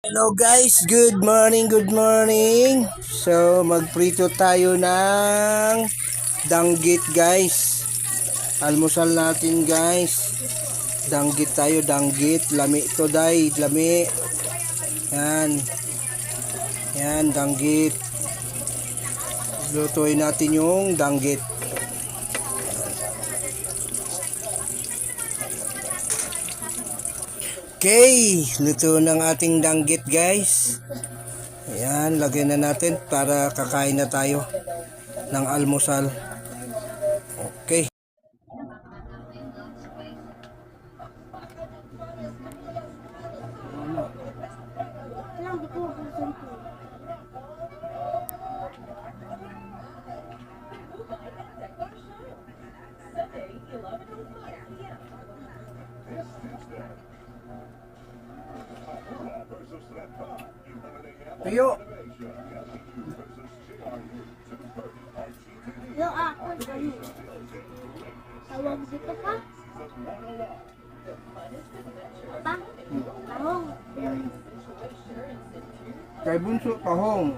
Hello guys, good morning, good morning. So magprito tayo ng danggit guys. Almusal natin guys. Danggit tayo, danggit. Lami to day, lami. Yan. Yan, danggit. Lutuin natin yung danggit. Okay, luto ng ating danggit guys. Ayan, lagyan na natin para kakain na tayo ng almusal. Okay. Tuyo. Yung ako, tawag dito pa? Pa? Tahong. Kay Bunso, tahong.